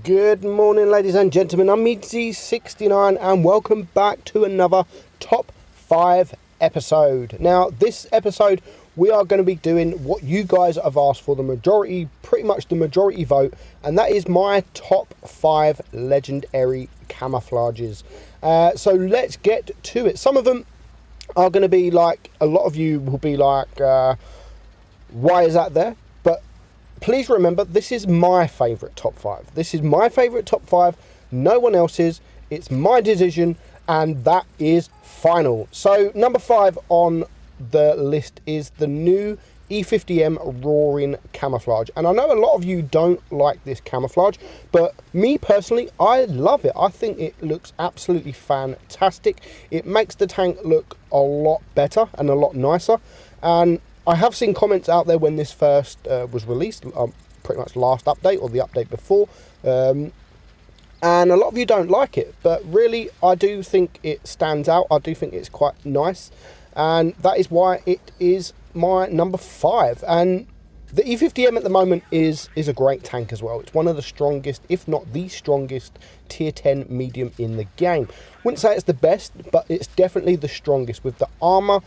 Good morning, ladies and gentlemen. I'm Meadsyreplays and welcome back to another top 5 episode. Now, this episode we are going to be doing what you guys have asked for, pretty much the majority vote, and that is my top 5 legendary camouflages. So let's get to it. Some of them are going to be like, a lot of you will be like, why is that there? But please remember, this is my favourite top 5. This is my favourite top 5, no one else's. It's my decision, and that is final. So number 5 on the list is the new E50M Roaring Camouflage. And I know a lot of you don't like this camouflage, but me personally, I love it. I think it looks absolutely fantastic. It makes the tank look a lot better and a lot nicer. And I have seen comments out there when this first was released, pretty much last update or the update before, and a lot of you don't like it, but really I do think it stands out. I do think it's quite nice, and that is why it is my number 5. And the E50M at the moment is a great tank as well. It's one of the strongest, if not the strongest, tier 10 medium in the game. Wouldn't say it's the best, but it's definitely the strongest. With the armor,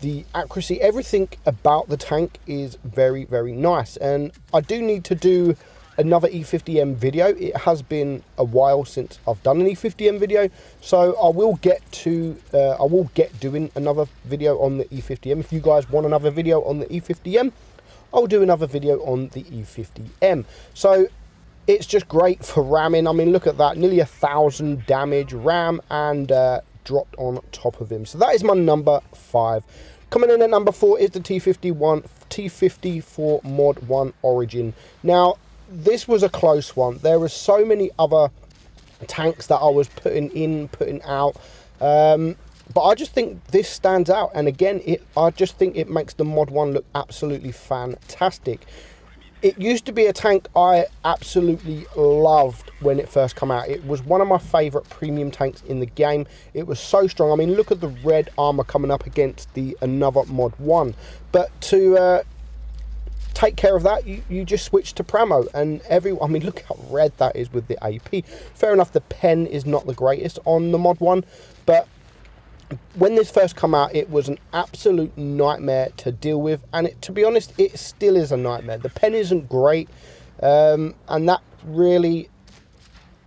the accuracy, everything about the tank is very, very nice. And I do need to do another E50M video. It has been a while since I've done an E50M video, so I will get doing another video on the E50M. If you guys want another video on the E50M, I'll do another video on the E50M. So it's just great for ramming. I mean, look at that, nearly 1,000 damage ram and dropped on top of him. So that is my number 5. Coming in at number 4 is the T50 for Mod 1 Origin. Now, this was a close one. There were so many other tanks that I was putting out, but I just think this stands out. And again, I just think it makes the Mod 1 look absolutely fantastic. It used to be a tank I absolutely loved when it first came out. It was one of my favourite premium tanks in the game. It was so strong. I mean, look at the red armour coming up against another Mod 1. But to take care of that, you just switch to Pramo. And I mean, look how red that is with the AP. Fair enough, the pen is not the greatest on the Mod 1, but when this first came out, it was an absolute nightmare to deal with, and to be honest, it still is a nightmare. The pen isn't great, and that really,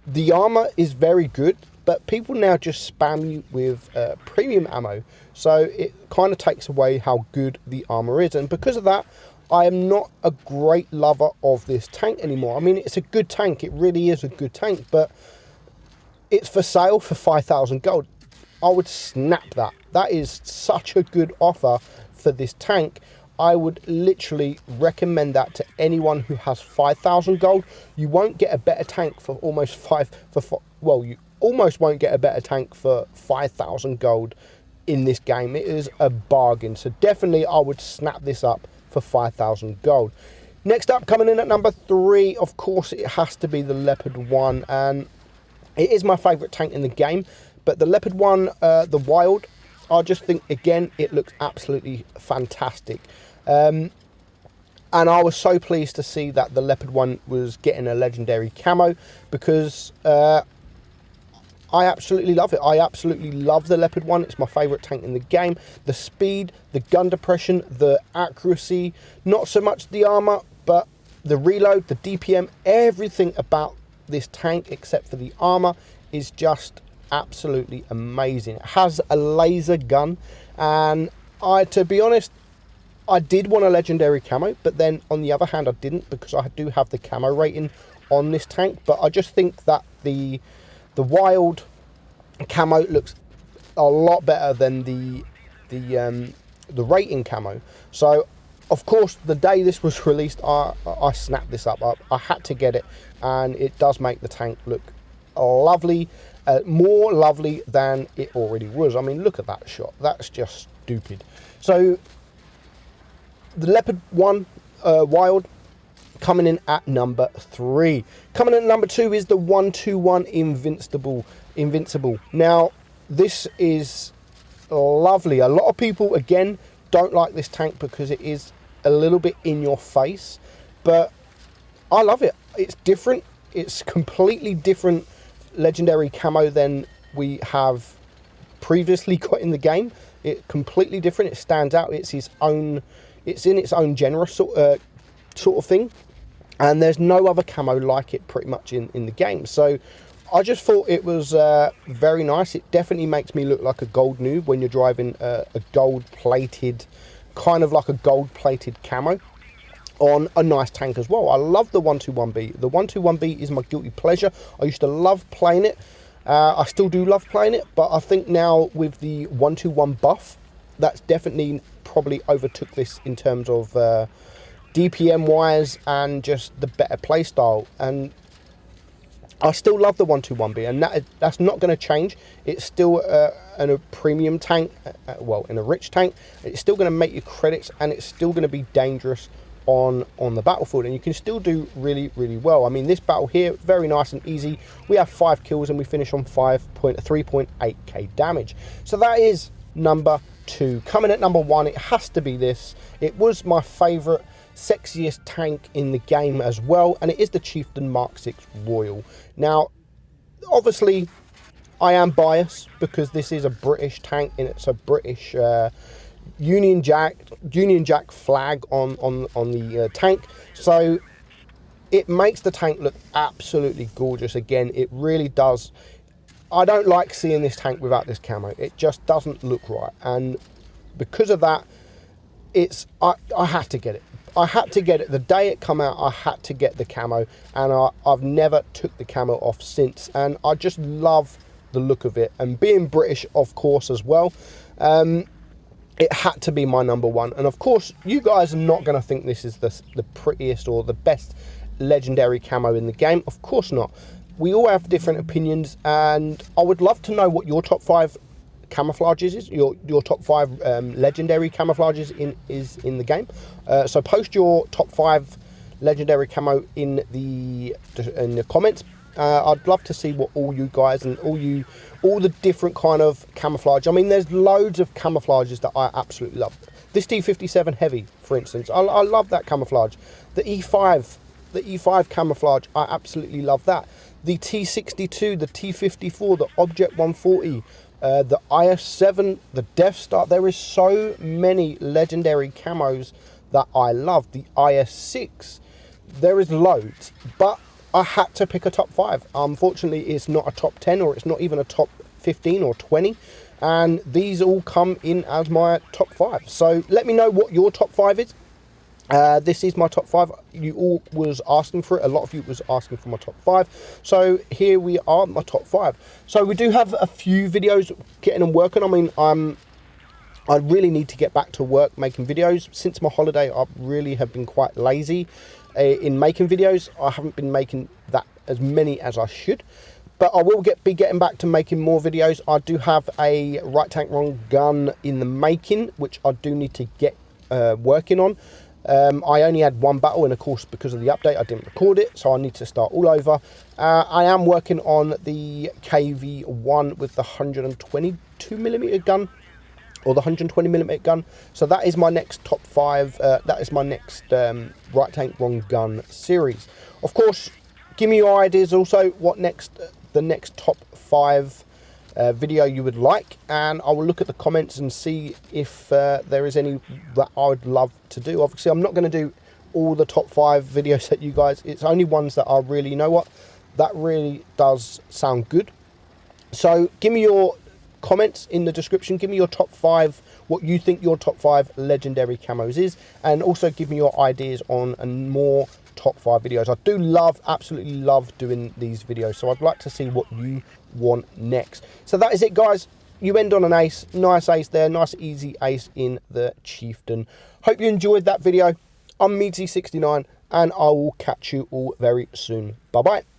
the armor is very good, but people now just spam you with premium ammo, so it kind of takes away how good the armor is. And because of that, I am not a great lover of this tank anymore. I mean, it's a good tank, it really is a good tank, but it's for sale for 5,000 gold. I would snap that. That is such a good offer for this tank. I would literally recommend that to anyone who has 5,000 gold. You won't get a better tank for you almost won't get a better tank for 5,000 gold in this game. It is a bargain. So definitely I would snap this up for 5,000 gold. Next up, coming in at number 3, of course, it has to be the Leopard 1, and it is my favourite tank in the game. But the Leopard 1, the Wild, I just think, again, it looks absolutely fantastic. And I was so pleased to see that the Leopard 1 was getting a legendary camo, because I absolutely love it. I absolutely love the Leopard 1. It's my favourite tank in the game. The speed, the gun depression, the accuracy, not so much the armour, but the reload, the DPM, everything about this tank except for the armour is just absolutely amazing. It has a laser gun, and to be honest, I did want a legendary camo, but then on the other hand I didn't, because I do have the camo rating on this tank. But I just think that the Wild camo looks a lot better than the rating camo. So of course, the day this was released, I snapped this up. I had to get it, and it does make the tank look lovely. More lovely than it already was. I mean, look at that shot. That's just stupid. So the Leopard 1 Wild coming in at number 3. Coming in at number 2 is the 121 Invincible. Now, this is lovely. A lot of people, again, don't like this tank because it is a little bit in your face, but I love it. It's different. it's completely different legendary camo than we have previously got in the game. It's completely different. It stands out. It's its own. It's in its own genre sort of thing, and there's no other camo like it pretty much in the game. So I just thought it was very nice. It definitely makes me look like a gold noob when you're driving a gold plated, kind of like a gold plated camo on a nice tank as well. I love the 121B. The 121B is my guilty pleasure. I used to love playing it. I still do love playing it, but I think now with the 121 buff, that's definitely probably overtook this in terms of DPM wise and just the better play style. And I still love the 121B, and that's not going to change. It's still in a premium tank, well, in a rich tank. It's still going to make your credits, and it's still going to be dangerous on the battlefield, and you can still do really well. I mean, this battle here, very nice and easy. We have 5 kills and we finish on 3.8k damage. So that is number 2. Coming at number 1, it has to be this. It was my favorite, sexiest tank in the game as well, and it is the Chieftain Mark 6 Royal. Now, obviously, I am biased because this is a British tank and it's a British Union Jack flag on the tank, so it makes the tank look absolutely gorgeous. Again, it really does. I don't like seeing this tank without this camo. It just doesn't look right, and because of that, I had to get it. I had to get it the day it come out. I had to get the camo, and I've never took the camo off since, and I just love the look of it. And being British, of course, as well, it had to be my number 1. And of course, you guys are not going to think this is the prettiest or the best legendary camo in the game. Of course not. We all have different opinions, and I would love to know what your top 5 camouflages is, your top 5 legendary camouflages in the game. So post your top 5 legendary camo in the comments. I'd love to see what all you guys and all the different kind of camouflage. I mean, there's loads of camouflages that I absolutely love. This T57 Heavy, for instance, I love that camouflage. The E5 camouflage, I absolutely love that. The T62, the T54, the Object 140, the IS-7, the Death Star. There is so many legendary camos that I love. The IS-6, there is loads, but I had to pick a top 5. Unfortunately, it's not a top 10, or it's not even a top 15 or 20. And these all come in as my top 5. So let me know what your top 5 is. This is my top 5. You all was asking for it. A lot of you was asking for my top 5. So here we are, my top 5. So we do have a few videos getting and working. I mean, I really need to get back to work making videos. Since my holiday, I really have been quite lazy in making videos. I haven't been making that as many as I should, but I will be getting back to making more videos. I do have a right tank wrong gun in the making, which I do need to get working on. I only had 1 battle, and of course, because of the update, I didn't record it, so I need to start all over. I am working on the KV1 with the 122mm gun, or the 120mm gun. So that is my next top 5. That is my next right tank wrong gun series. Of course, give me your ideas also what the next top 5 video you would like, and I will look at the comments and see if there is any that I would love to do. Obviously, I'm not going to do all the top 5 videos that you guys, it's only ones that I really, you know what, that really does sound good. So give me your comments in the description. Give me your top 5, what you think your top 5 legendary camos is, and also give me your ideas on more top 5 videos. I do absolutely love doing these videos, so I'd like to see what you want next. So that is it, guys. You end on an ace. Nice ace there, nice easy ace in the Chieftain. Hope you enjoyed that video. I'm Meadsy69, and I will catch you all very soon. Bye bye.